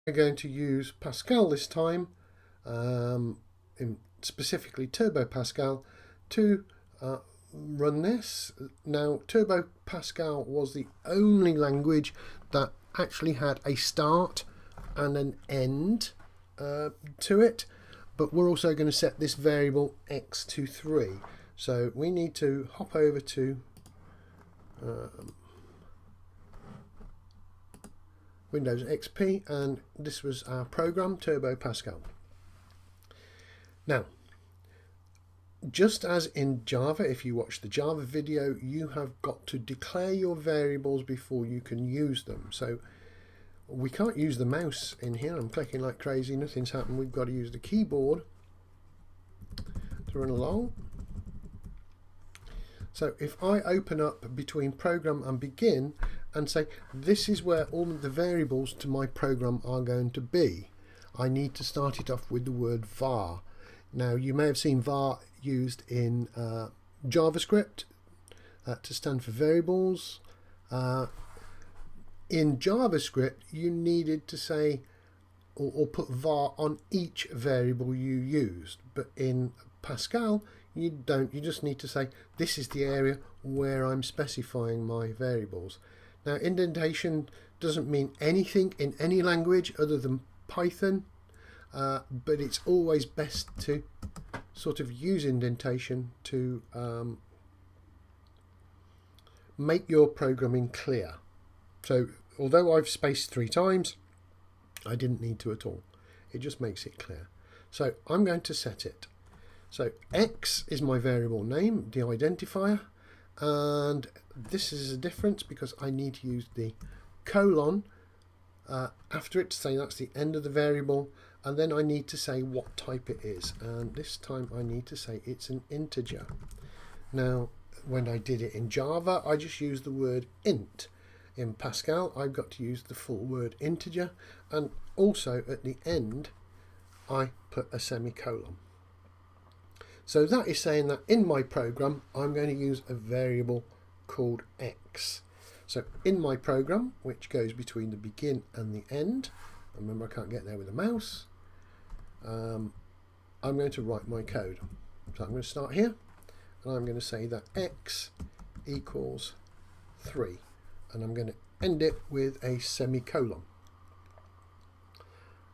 We're going to use Pascal this time, specifically Turbo Pascal, to run this. Now, Turbo Pascal was the only language that actually had a start and an end to it, but we're also going to set this variable x to 3. So we need to hop over to Windows XP, and this was our program, Turbo Pascal. Now, just as in Java, if you watch the Java video, you have got to declare your variables before you can use them. So we can't use the mouse in here. I'm clicking like crazy, nothing's happened. We've got to use the keyboard to run along. So if I open up between program and begin and say this is where all of the variables to my program are going to be, I need to start it off with the word var. Now, you may have seen var used in JavaScript to stand for variables. In JavaScript, you needed to say or put var on each variable you used, but in Pascal you don't. You just need to say this is the area where I'm specifying my variables. Now, indentation doesn't mean anything in any language other than Python, but it's always best to sort of use indentation to make your programming clear. So although I've spaced 3 times, I didn't need to at all. It just makes it clear. So I'm going to set it. So x is my variable name, the identifier, and this is a difference because I need to use the colon after it to say that's the end of the variable, and then I need to say what type it is, and this time I need to say it's an integer. Now, when I did it in Java, I just used the word int. In Pascal, I've got to use the full word integer, and also at the end I put a semicolon. So that is saying that in my program I'm going to use a variable called x. So in my program, which goes between the begin and the end, remember I can't get there with a mouse, I'm going to write my code. So I'm going to start here, and I'm going to say that x equals 3, and I'm going to end it with a semicolon.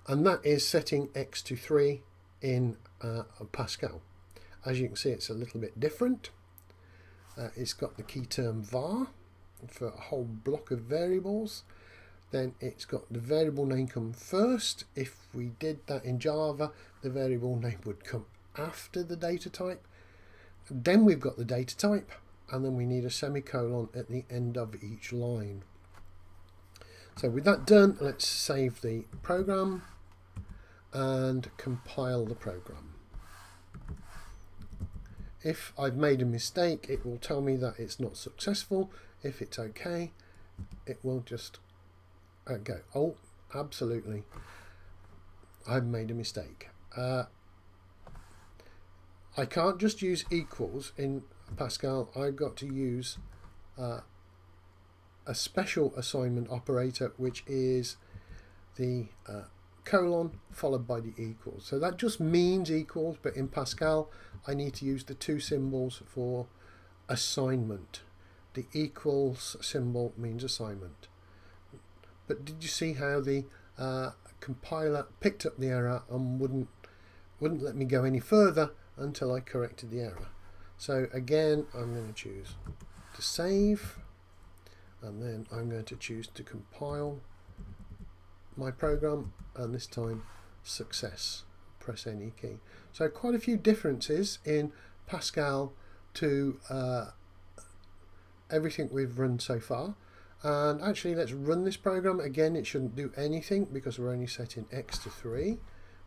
And that is setting x to 3 in Pascal. As you can see, it's a little bit different. It's got the key term var for a whole block of variables. Then it's got the variable name come first. If we did that in Java, the variable name would come after the data type. Then we've got the data type, and then we need a semicolon at the end of each line. So with that done, let's save the program and compile the program. If I've made a mistake, it will tell me that it's not successful. If it's okay, it will just go. Oh, absolutely, I've made a mistake. I can't just use equals in Pascal. I've got to use a special assignment operator, which is the colon followed by the equals. So that just means equals, but in Pascal I need to use the 2 symbols for assignment. The equals symbol means assignment. But did you see how the compiler picked up the error and wouldn't let me go any further until I corrected the error? So again, I'm going to choose to save, and then I'm going to choose to compile my program, and this time success. Press any key. So quite a few differences in Pascal to everything we've run so far. And actually, let's run this program. Again, it shouldn't do anything because we're only setting x to 3.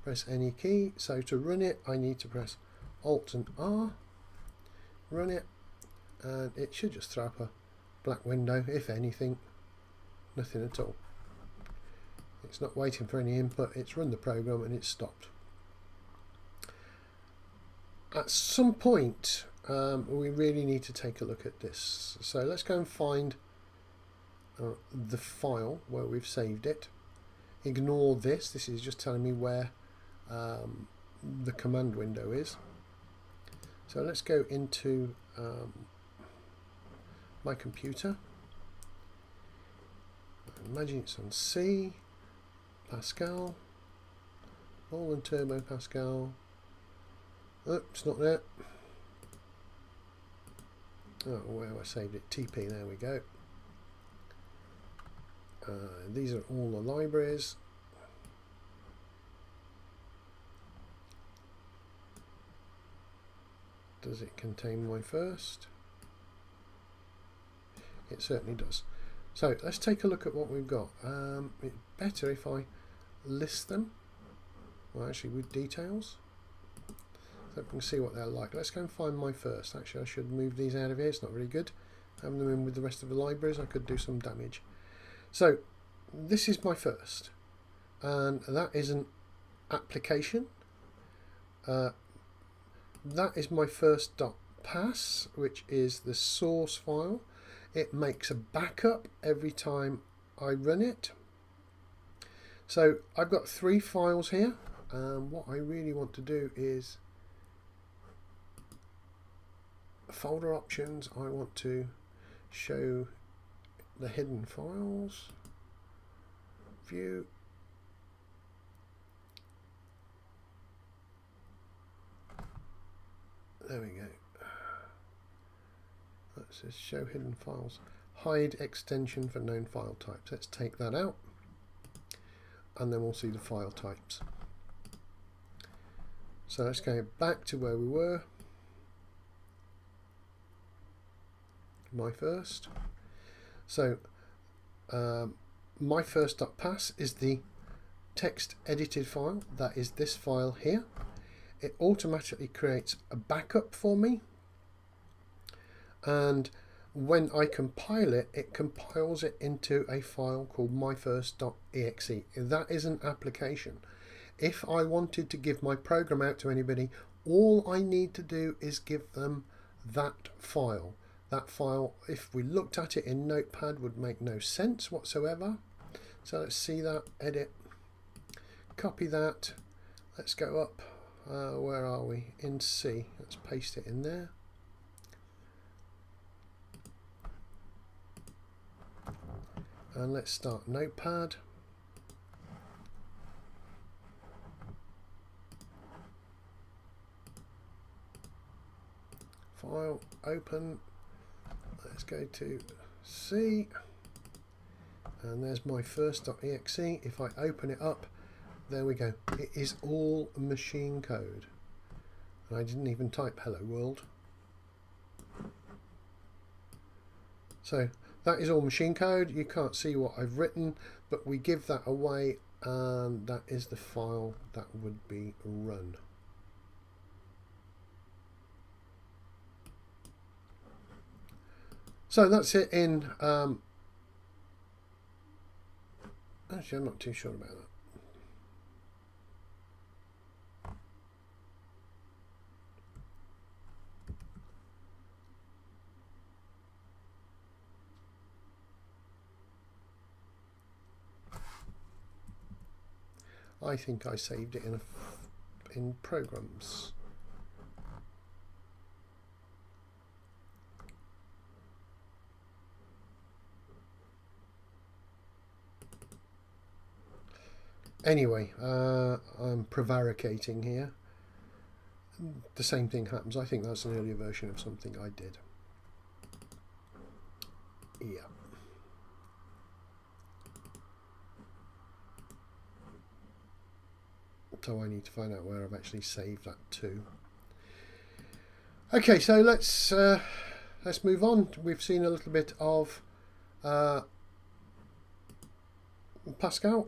Press any key. So to run it, I need to press Alt and R. Run it, and it should just throw up a black window. If anything, nothing at all. It's not waiting for any input. It's run the program and it's stopped. At some point, we really need to take a look at this. So let's go and find the file where we've saved it. ignore this. This is just telling me where the command window is. So let's go into my computer. Imagine it's on C, Pascal, Ball and Turbo Pascal. Oh, it's not there. Oh, where have I saved it? TP, there we go. These are all the libraries. Does it contain my first? It certainly does. So let's take a look at what we've got. It's better if I list them. Well, actually with details. So we can see what they're like. Let's go and find my first. Actually, I should move these out of here. It's not very good. Having them in with the rest of the libraries, I could do some damage. So this is my first. And that is an application. That is my first.pass, which is the source file. It makes a backup every time I run it. So I've got 3 files here. What I really want to do is folder options. I want to show the hidden files. View. There we go. That says show hidden files. Hide extension for known file types. Let's take that out. And then we'll see the file types. So let's go back to where we were. My first. So my first.pass is the text edited file. That is this file here. It automatically creates a backup for me, and when I compile it, it compiles it into a file called myfirst.exe. That is an application. If I wanted to give my program out to anybody, all I need to do is give them that file. That file, if we looked at it in Notepad, would make no sense whatsoever. So let's see that, edit, copy that, let's go up. Where are we? In C. Let's paste it in there. And let's start Notepad. File, open. Let's go to C. And there's my first.exe. If I open it up, there we go. It is all machine code. And I didn't even type hello world. So that is all machine code. You can't see what I've written, but we give that away, and that is the file that would be run. So that's it in actually I'm not too sure about that. I think I saved it in programs. Anyway, I'm prevaricating here. The same thing happens. I think that's an earlier version of something I did. Yeah. So I need to find out where I've actually saved that to. Okay, so let's move on. We've seen a little bit of Pascal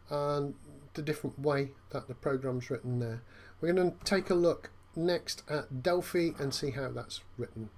and the different way that the program's written there. We're going to take a look next at Delphi and see how that's written.